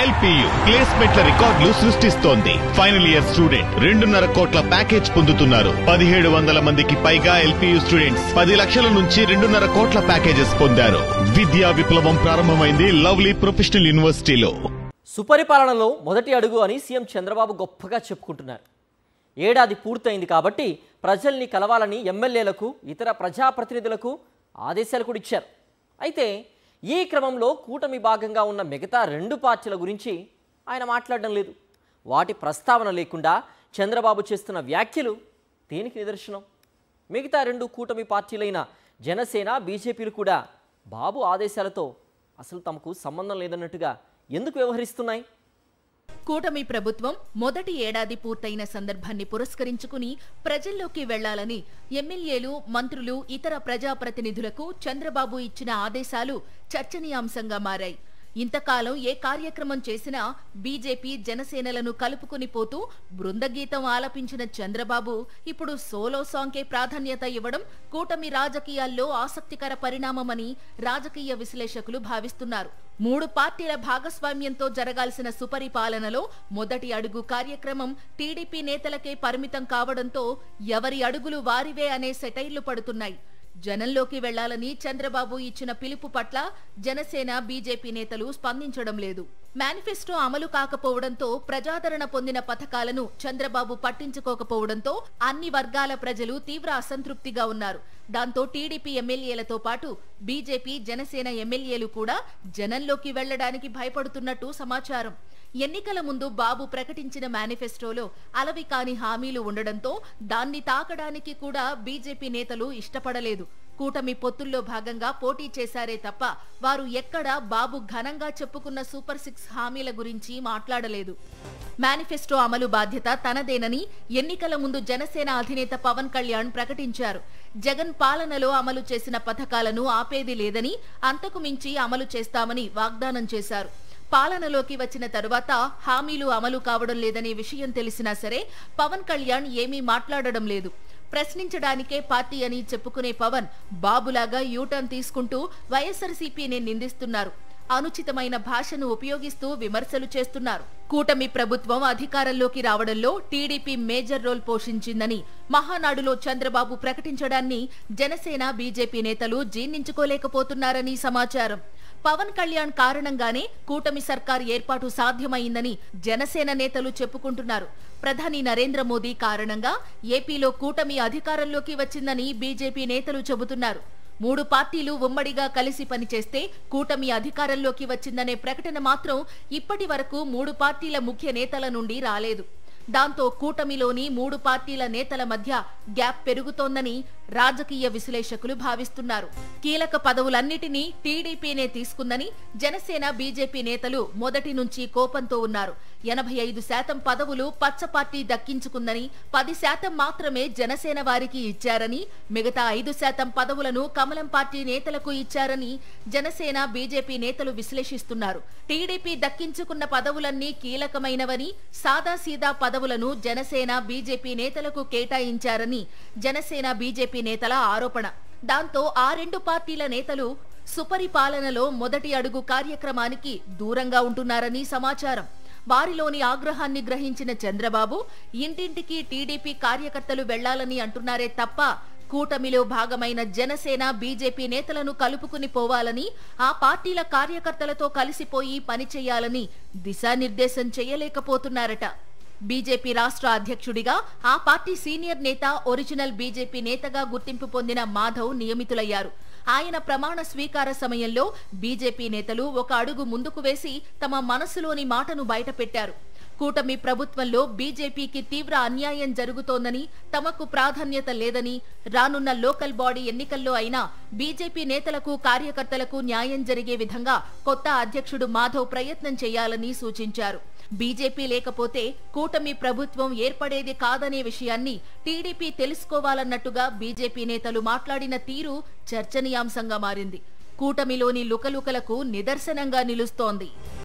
LPU ప్లేస్మెంట్ల రికార్డులు సృష్టిస్తోంది. Final year student 2.5 కోట్ల ప్యాకేజ్ పొందుతున్నారు. 1700 మందికి పైగా ఎల్పీయూ స్టూడెంట్స్ 10 లక్షల నుంచి 2.5 కోట్ల ప్యాకేజెస్ పొందారు. విద్యా విప్లవం ప్రారంభమైంది లవ్లీ ప్రొఫెషనల్ యూనివర్సిటీలో. సుపరిపాలనలో మొదటి అడుగు అని సీఎం చంద్రబాబు గొప్పగా చెప్పుకుంటున్నారు. ఏడాది పూర్తయింది కాబట్టి ప్రజల్ని కలవాలని ఎమ్మెల్యేలకు, ఇతర ప్రజాప్రతినిధులకు ఆదేశాలు కూడా ఇచ్చారు. అయితే ఈ క్రమంలో కూటమి భాగంగా ఉన్న మిగతా 2 పార్టీల గురించి ఆయన మాట్లాడడం లేదు. వాటి ప్రస్తావన లేకుండా చంద్రబాబు చేస్తున్న వ్యాఖ్యలు దేనికి నిదర్శనం? మిగతా 2 కూటమి పార్టీలైన జనసేన, బీజేపీలు కూడా బాబు ఆదేశాలతో అసలు తమకు సంబంధం లేదన్నట్టుగా ఎందుకు వ్యవహరిస్తున్నాయి? కూటమి ప్రభుత్వం మొదటి ఏడాది పూర్తయిన సందర్భాన్ని పురస్కరించుకుని ప్రజల్లోకి వెళ్లాలని ఎమ్మెల్యేలు, మంత్రులు, ఇతర ప్రజాప్రతినిధులకు చంద్రబాబు ఇచ్చిన ఆదేశాలు చర్చనీయాంశంగా మారాయి. ఇంతకాలం ఏ కార్యక్రమం చేసినా బీజేపీ, జనసేనలను కలుపుకుని పోతూ బృందగీతం ఆలపించిన చంద్రబాబు ఇప్పుడు సోలో సాంగ్కే ప్రాధాన్యత ఇవ్వడం కూటమి రాజకీయాల్లో ఆసక్తికర పరిణామమని రాజకీయ విశ్లేషకులు భావిస్తున్నారు. 3 పార్టీల భాగస్వామ్యంతో జరగాల్సిన సుపరిపాలనలో మొదటి అడుగు కార్యక్రమం టీడీపీ నేతలకే పరిమితం కావడంతో ఎవరి అడుగులు వారివే అనే సెటైర్లు పడుతున్నాయి. జనంలోకి వెళ్లాలని చంద్రబాబు ఇచ్చిన పిలుపు పట్ల జనసేన, బీజేపీ నేతలు స్పందించడం లేదు. మేనిఫెస్టో అమలు కాకపోవడంతో ప్రజాదరణ పొందిన పథకాలను చంద్రబాబు పట్టించుకోకపోవడంతో అన్ని వర్గాల ప్రజలు తీవ్ర అసంతృప్తిగా ఉన్నారు. దాంతో టీడీపీ ఎమ్మెల్యేలతో పాటు బీజేపీ, జనసేన ఎమ్మెల్యేలు కూడా జనంలోకి వెళ్లడానికి భయపడుతున్నట్టు సమాచారం. ఎన్నికల ముందు బాబు ప్రకటించిన మేనిఫెస్టోలో అలవి కాని హామీలు ఉండడంతో దాన్ని తాకడానికి కూడా బీజేపీ నేతలు ఇష్టపడలేదు. కూటమి పొత్తుల్లో భాగంగా పోటీ చేశారే తప్ప వారు ఎక్కడా బాబు ఘనంగా చెప్పుకున్న సూపర్ 6 హామీల గురించి మాట్లాడలేదు. మేనిఫెస్టో అమలు బాధ్యత తనదేనని ఎన్నికల ముందు జనసేన అధినేత పవన్ కళ్యాణ్ ప్రకటించారు. జగన్ పాలనలో అమలు చేసిన పథకాలను ఆపేది లేదని, అంతకు మించి అమలు చేస్తామని వాగ్దానం చేశారు. పాలనలోకి వచ్చిన తరువాత హామీలు అమలు కావడం లేదనే విషయం తెలిసినా సరే పవన్ కళ్యాణ్ ఏమీ మాట్లాడడం లేదు. ప్రశ్నించడానికే పార్టీ అని చెప్పుకునే పవన్ బాబులాగా యూటర్న్ తీసుకుంటూ వైఎస్ఆర్సీపీని నిందిస్తున్నారు. అనుచితమైన భాషను ఉపయోగిస్తూ విమర్శలు చేస్తున్నారు. కూటమి ప్రభుత్వం అధికారంలోకి రావడంలో టీడీపీ మేజర్ రోల్ పోషించిందని మహానాడులో చంద్రబాబు ప్రకటించడాన్ని జనసేన, బీజేపీ నేతలు జీర్ణించుకోలేకపోతున్నారని సమాచారం. పవన్ కళ్యాణ్ కారణంగానే కూటమి సర్కార్ ఏర్పాటు సాధ్యమైందని జనసేన నేతలు చెప్పుకుంటున్నారు. ప్రధాని నరేంద్ర మోదీ కారణంగా ఏపీలో కూటమి అధికారంలోకి వచ్చిందని బీజేపీ నేతలు చెబుతున్నారు. 3 పార్టీలు ఉమ్మడిగా కలిసి పనిచేస్తే కూటమి అధికారంలోకి వచ్చిందనే ప్రకటన మాత్రం ఇప్పటి వరకు 3 పార్టీల ముఖ్య నేతల నుండి రాలేదు. దాంతో కూటమిలోని 3 పార్టీల నేతల మధ్య గ్యాప్ పెరుగుతోందని రాజకీయ విశ్లేషకులు భావిస్తున్నారు. కీలక పదవులన్నిటినీ టీడీపీనే తీసుకుందని జనసేన, బీజేపీ నేతలు మొదటి నుంచి కోపంతో ఉన్నారు. 85% పదవులు పచ్చ పార్టీ దక్కించుకుందని, 10% మాత్రమే జనసేన వారికి ఇచ్చారని, మిగతా 5% పదవులను కమలం పార్టీ నేతలకు ఇచ్చారని జనసేన, బీజేపీ నేతలు విశ్లేషిస్తున్నారు. టీడీపీ దక్కించుకున్న పదవులన్నీ కీలకమైనవని, సాదాసీదా పదవులను జనసేన, బీజేపీ నేతలకు కేటాయించారని జనసేన, బీజేపీ నేతల ఆరోపణ. దాంతో ఆ 2 పార్టీల నేతలు సుపరిపాలనలో మొదటి అడుగు కార్యక్రమానికి దూరంగా ఉంటున్నారని సమాచారం. వారిలోని ఆగ్రహాన్ని గ్రహించిన చంద్రబాబు ఇంటింటికి టీడీపీ కార్యకర్తలు వెళ్లాలని అంటున్నారే తప్ప కూటమిలో భాగమైన జనసేన, బీజేపీ నేతలను కలుపుకుని పోవాలని, ఆ పార్టీల కార్యకర్తలతో కలిసిపోయి పనిచేయాలని దిశానిర్దేశం చేయలేకపోతున్నారట. బీజేపీ రాష్ట్ర అధ్యక్షుడిగా ఆ పార్టీ సీనియర్ నేత, ఒరిజినల్ బీజేపీ నేతగా గుర్తింపు పొందిన మాధవ్ నియమితులయ్యారు. ఆయన ప్రమాణ స్వీకార సమయంలో బీజేపీ నేతలు ఒక అడుగు ముందుకు వేసి తమ మనసులోని మాటను బయటపెట్టారు. కూటమి ప్రభుత్వంలో బీజేపీకి తీవ్ర అన్యాయం జరుగుతోందని, తమకు ప్రాధాన్యత లేదని, రానున్న లోకల్ బాడీ ఎన్నికల్లో అయినా బీజేపీ నేతలకు, కార్యకర్తలకు న్యాయం జరిగే విధంగా కొత్త అధ్యక్షుడు మాధవ్ ప్రయత్నం చేయాలని సూచించారు. బీజేపీ లేకపోతే కూటమి ప్రభుత్వం ఏర్పడేది కాదనే విషయాన్ని టీడీపీ తెలుసుకోవాలన్నట్టుగా బీజేపీ నేతలు మాట్లాడిన తీరు చర్చనీయాంశంగా మారింది. కూటమిలోని లుకలుకలకు నిదర్శనంగా నిలుస్తోంది.